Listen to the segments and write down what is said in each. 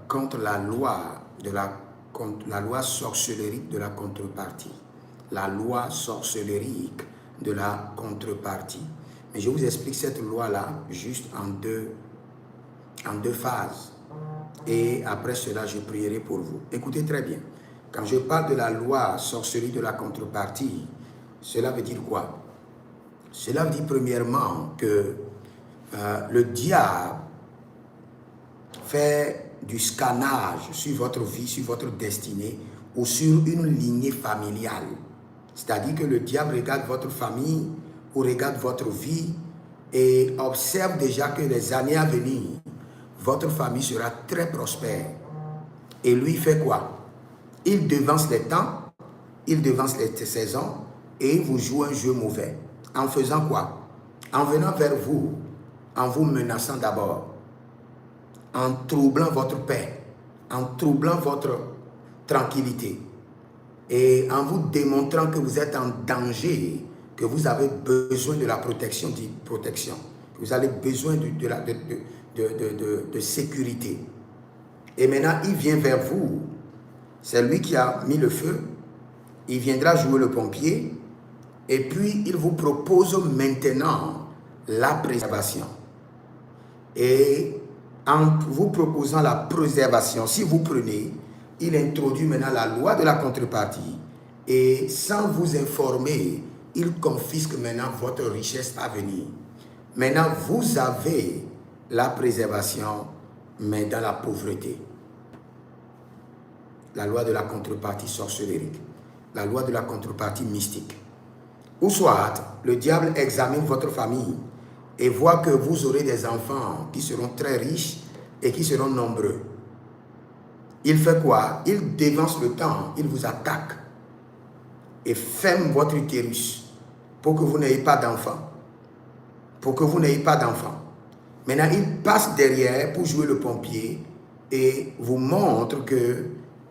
contre la loi la loi sorcellérique de la contrepartie. La loi sorcellérique de la contrepartie. Mais je vous explique cette loi-là juste en deux phases. Et après cela, je prierai pour vous. Écoutez très bien. Quand je parle de la loi sorcellerie de la contrepartie, cela veut dire quoi? Cela veut dire premièrement que le diable fait du scannage sur votre vie, sur votre destinée ou sur une lignée familiale. C'est-à-dire que le diable regarde votre famille ou regarde votre vie et observe déjà que les années à venir, votre famille sera très prospère. Et lui fait quoi? Il devance les temps, il devance les saisons et il vous joue un jeu mauvais. En faisant quoi? En venant vers vous, en vous menaçant d'abord, en troublant votre paix, en troublant votre tranquillité et en vous démontrant que vous êtes en danger, que vous avez besoin de la protection, que vous avez besoin de sécurité. Et maintenant, il vient vers vous. C'est lui qui a mis le feu. Il viendra jouer le pompier. Et puis, il vous propose maintenant la préservation. Et en vous proposant la préservation, si vous prenez, il introduit maintenant la loi de la contrepartie. Et sans vous informer, il confisque maintenant votre richesse à venir. Maintenant, vous avez la préservation, mais dans la pauvreté. La loi de la contrepartie sorcellérique. La loi de la contrepartie mystique. Ou soit, le diable examine votre famille et voit que vous aurez des enfants qui seront très riches et qui seront nombreux. Il fait quoi? Il dévance le temps, il vous attaque et ferme votre utérus pour que vous n'ayez pas d'enfants. Pour que vous n'ayez pas d'enfants. Maintenant, il passe derrière pour jouer le pompier et vous montre que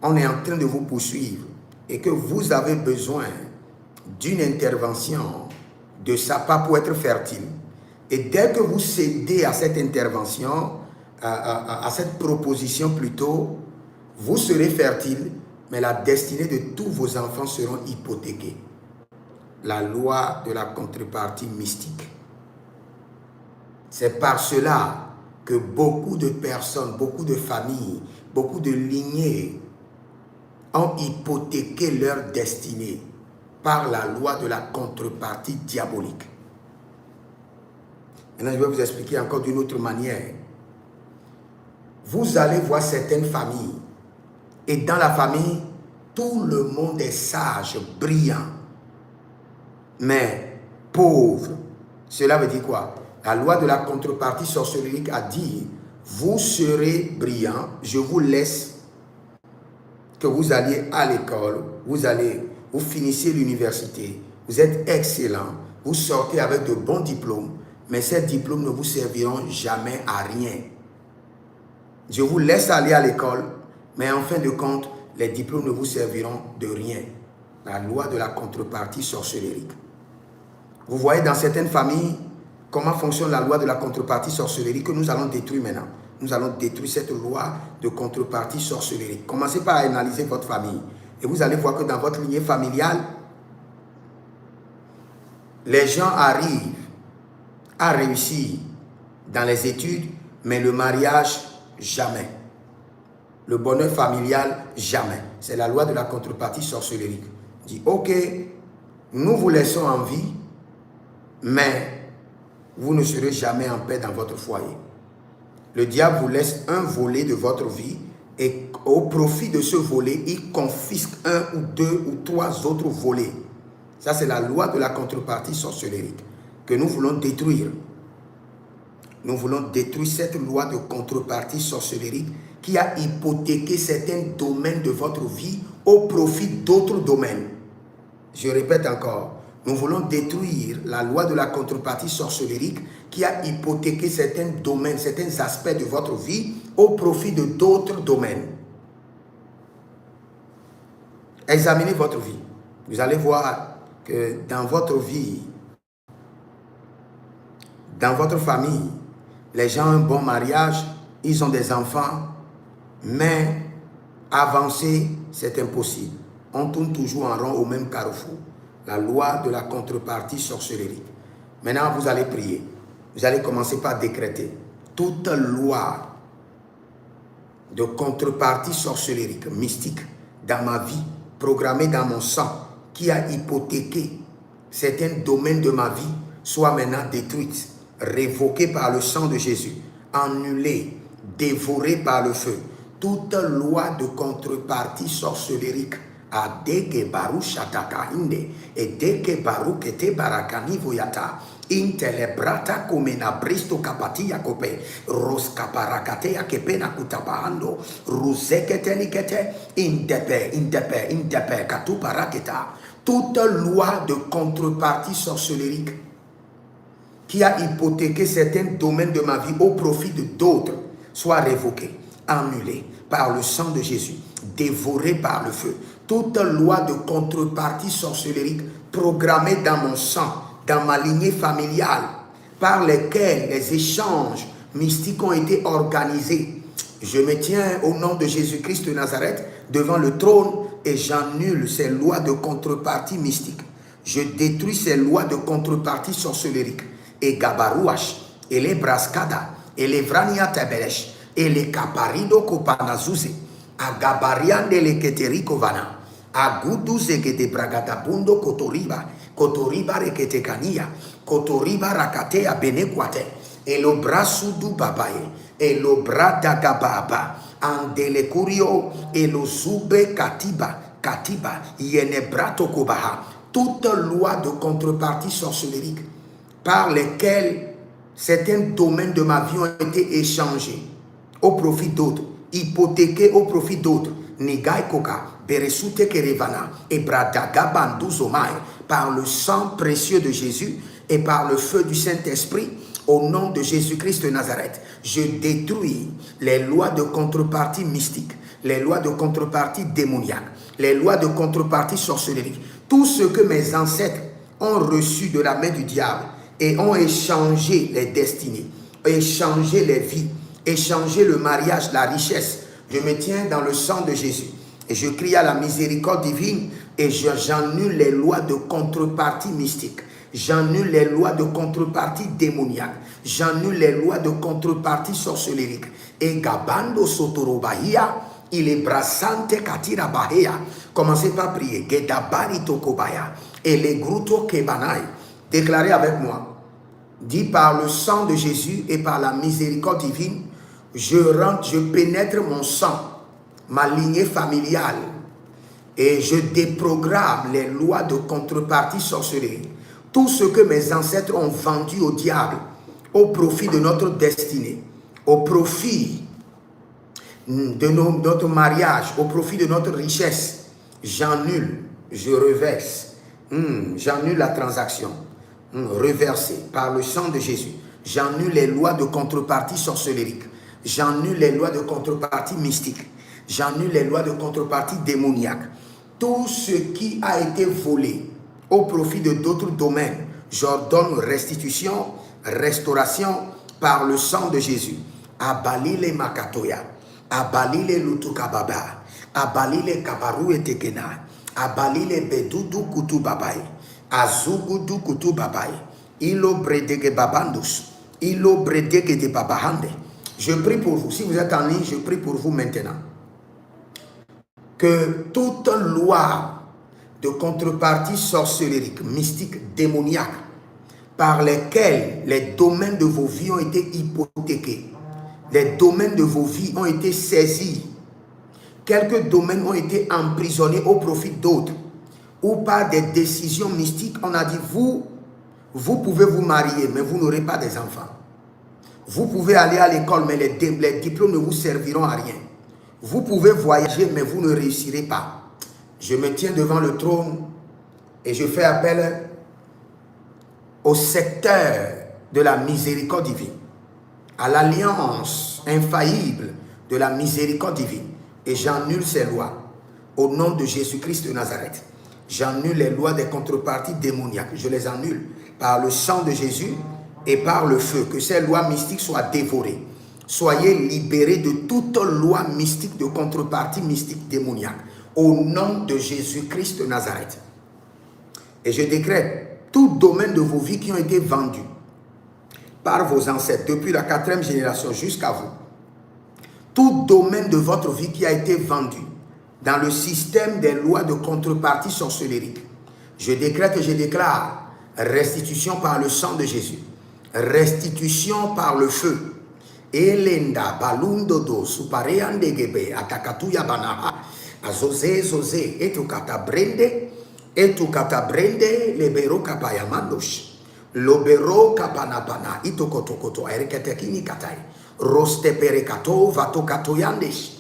on est en train de vous poursuivre et que vous avez besoin d'une intervention de sa part pour être fertile. Et dès que vous cédez à cette intervention, à cette proposition plutôt, vous serez fertile, mais la destinée de tous vos enfants seront hypothéqués. La loi de la contrepartie mystique. C'est par cela que beaucoup de personnes, beaucoup de familles, beaucoup de lignées ont hypothéqué leur destinée par la loi de la contrepartie diabolique. Maintenant, je vais vous expliquer encore d'une autre manière. Vous allez voir certaines familles, et dans la famille, tout le monde est sage, brillant, mais pauvre. Cela veut dire quoi? La loi de la contrepartie sorcellérique a dit, vous serez brillant, je vous laisse que vous alliez à l'école, vous finissez l'université, vous êtes excellent, vous sortez avec de bons diplômes, mais ces diplômes ne vous serviront jamais à rien. Je vous laisse aller à l'école, mais en fin de compte, les diplômes ne vous serviront de rien. La loi de la contrepartie sorcellérique. Vous voyez dans certaines familles, comment fonctionne la loi de la contrepartie sorcellérique que nous allons détruire maintenant. Nous allons détruire cette loi de contrepartie sorcellérique. Commencez par analyser votre famille. Et vous allez voir que dans votre lignée familiale, les gens arrivent à réussir dans les études, mais le mariage, jamais. Le bonheur familial, jamais. C'est la loi de la contrepartie sorcellérique. Dit, ok, nous vous laissons en vie, mais vous ne serez jamais en paix dans votre foyer. Le diable vous laisse un volet de votre vie et au profit de ce volet, il confisque un ou deux ou trois autres volets. Ça, c'est la loi de la contrepartie sorcellérique que nous voulons détruire. Nous voulons détruire cette loi de contrepartie sorcellérique qui a hypothéqué certains domaines de votre vie au profit d'autres domaines. Je répète encore. Nous voulons détruire la loi de la contrepartie sorcellérique qui a hypothéqué certains domaines, certains aspects de votre vie au profit de d'autres domaines. Examinez votre vie. Vous allez voir que dans votre vie, dans votre famille, les gens ont un bon mariage, ils ont des enfants, Mais avancer, c'est impossible. On tourne toujours en rond au même carrefour. La loi de la contrepartie sorcellerie. Maintenant, vous allez prier. Vous allez commencer par décréter. Toute loi de contrepartie sorcellérique, mystique, dans ma vie, programmée dans mon sang, qui a hypothéqué certains domaines de ma vie, soit maintenant détruite, révoquée par le sang de Jésus, annulée, dévorée par le feu. Toute loi de contrepartie sorcellérique, a deke baru shataka inde, et deke baru kete barakani voyata, intelebrata komena bristo kapati yakope, roskaparakate yakepena kutabahando, ruzekete nikete, indepe, katuparaketa. Toute loi de contrepartie sorcellérique qui a hypothéqué certains domaines de ma vie au profit de d'autres soit révoquée, annulée par le sang de Jésus, dévorée par le feu. Toute loi de contrepartie sorcellérique programmée dans mon sang, dans ma lignée familiale, par lesquelles les échanges mystiques ont été organisés. Je me tiens au nom de Jésus-Christ de Nazareth devant le trône et j'annule ces lois de contrepartie mystique. Je détruis ces lois de contrepartie sorcellérique. Et Gabarouach, et les Brascada, et les Vrania Tebelesh, et les Caparido Kopanazuze, a Gabarian de l'Eketerikovana, a Guduze de Bragadabundo Kotoriba Reketekania, Kotoriba Rakatea Benequate, et le Brasudu Babaye, et le Bradagababa, Andele Curio, et le Zube Katiba, Yenebrato Kobaha, toute loi de contrepartie sorcellérique par lesquels certains domaines de ma vie ont été échangés au profit d'autres, hypothéqués au profit d'autres, Nigai Koka, Beresute Kerevana, et Bradagabanduzomai, par le sang précieux de Jésus et par le feu du Saint-Esprit, au nom de Jésus-Christ de Nazareth, je détruis les lois de contrepartie mystique, les lois de contrepartie démoniaque, les lois de contrepartie sorcellérique, tout ce que mes ancêtres ont reçu de la main du diable, et ont échangé les destinées, échangé les vies, échangé le mariage, la richesse. Je me tiens dans le sang de Jésus et je crie à la miséricorde divine et j'annule les lois de contrepartie mystique. J'annule les lois de contrepartie démoniaque. J'annule les lois de contrepartie sorcellérique. Et Gabando Sotorobahia, il est brassante Katira Bahia. Commencez par prier. Gedabari Tokobaya et les Gruto Kebanai. Déclarez avec moi, dit par le sang de Jésus et par la miséricorde divine, je rentre, je pénètre mon sang, ma lignée familiale, et je déprogramme les lois de contrepartie sorcellerie. Tout ce que mes ancêtres ont vendu au diable, au profit de notre destinée, au profit de notre mariage, au profit de notre richesse, j'annule, je reverse, j'annule la transaction. Reversé par le sang de Jésus. J'annule les lois de contrepartie sorcellérique. J'annule les lois de contrepartie mystique. J'annule les lois de contrepartie démoniaque. Tout ce qui a été volé au profit de d'autres domaines, j'ordonne restitution, restauration par le sang de Jésus. Abalile makatoya, abalile lutukababa, abalile kabaru etekena, abalile bedudu kutubabai. Azugudu kutu babai, ilo bredege babandus, ilo bredege de babahande. Je prie pour vous. Si vous êtes en ligne, je prie pour vous maintenant. Que toute loi de contrepartie sorcellérique, mystique, démoniaque, par lesquelles les domaines de vos vies ont été hypothéqués, les domaines de vos vies ont été saisis, quelques domaines ont été emprisonnés au profit d'autres, ou par des décisions mystiques, on a dit, vous pouvez vous marier, mais vous n'aurez pas des enfants. Vous pouvez aller à l'école, mais les diplômes ne vous serviront à rien. Vous pouvez voyager, mais vous ne réussirez pas. Je me tiens devant le trône et je fais appel au secteur de la miséricorde divine, à l'alliance infaillible de la miséricorde divine. Et j'annule ces lois au nom de Jésus-Christ de Nazareth. J'annule les lois des contreparties démoniaques. Je les annule par le sang de Jésus et par le feu. Que ces lois mystiques soient dévorées. soyez libérés de toute loi mystique, de contrepartie mystique démoniaque. Au nom de Jésus-Christ de Nazareth. Et je décrète tout domaine de vos vies qui ont été vendus par vos ancêtres, depuis la 4e génération jusqu'à vous. Tout domaine de votre vie qui a été vendu dans le système des lois de contrepartie sorcellerie. Je décrète et je déclare restitution par le sang de Jésus. Restitution par le feu. Elenda balundodo supareandegebe atakatuya banaha azoze zoze etukatabrende lebero kapayamandosh lobero kapanapana itokotokoto ereketekini katai roste perekato vatokato yandesh.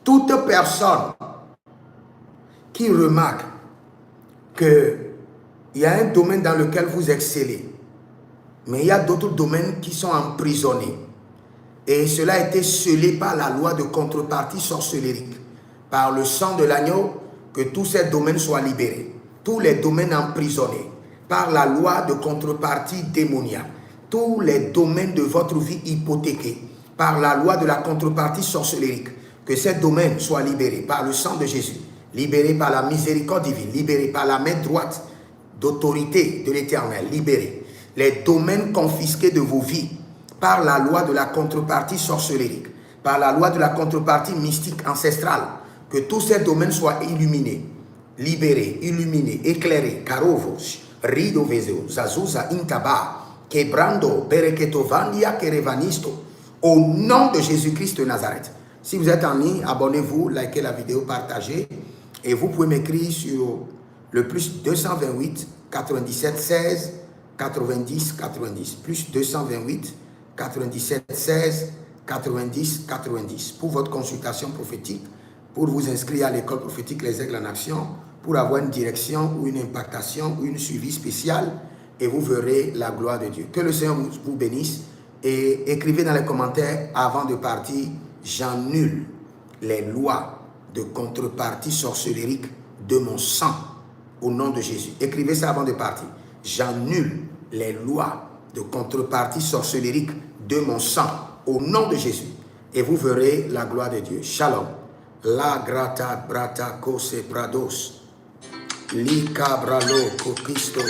Toute personne qui remarque qu'il y a un domaine dans lequel vous excellez, mais il y a d'autres domaines qui sont emprisonnés, et cela a été scellé par la loi de contrepartie sorcellérique, par le sang de l'agneau, que tous ces domaines soient libérés, tous les domaines emprisonnés, par la loi de contrepartie démoniaque, tous les domaines de votre vie hypothéqués, par la loi de la contrepartie sorcellérique, que ces domaines soient libérés par le sang de Jésus, libérés par la miséricorde divine, libérés par la main droite d'autorité de l'Éternel, libérés. Les domaines confisqués de vos vies par la loi de la contrepartie sorcellérique, par la loi de la contrepartie mystique ancestrale, que tous ces domaines soient illuminés, libérés, illuminés, éclairés. Carovos, rido vezeo, zazuza intaba, quebrando, bereketovandia, kerevanisto, au nom de Jésus-Christ de Nazareth. Si vous êtes en ligne, abonnez-vous, likez la vidéo, partagez, et vous pouvez m'écrire sur le plus 228 97 16 90 90, plus 228 97 16 90 90, pour votre consultation prophétique, pour vous inscrire à l'école prophétique Les Aigles en Action, pour avoir une direction ou une impactation ou une suivi spécial, et vous verrez la gloire de Dieu. Que le Seigneur vous bénisse, et écrivez dans les commentaires avant de partir: j'annule les lois de contrepartie sorcellérique de mon sang au nom de Jésus. Écrivez ça avant de partir: j'annule les lois de contrepartie sorcellérique de mon sang au nom de Jésus, et vous verrez la gloire de Dieu. Shalom. La grata brata kose prados li cabralo co Christo.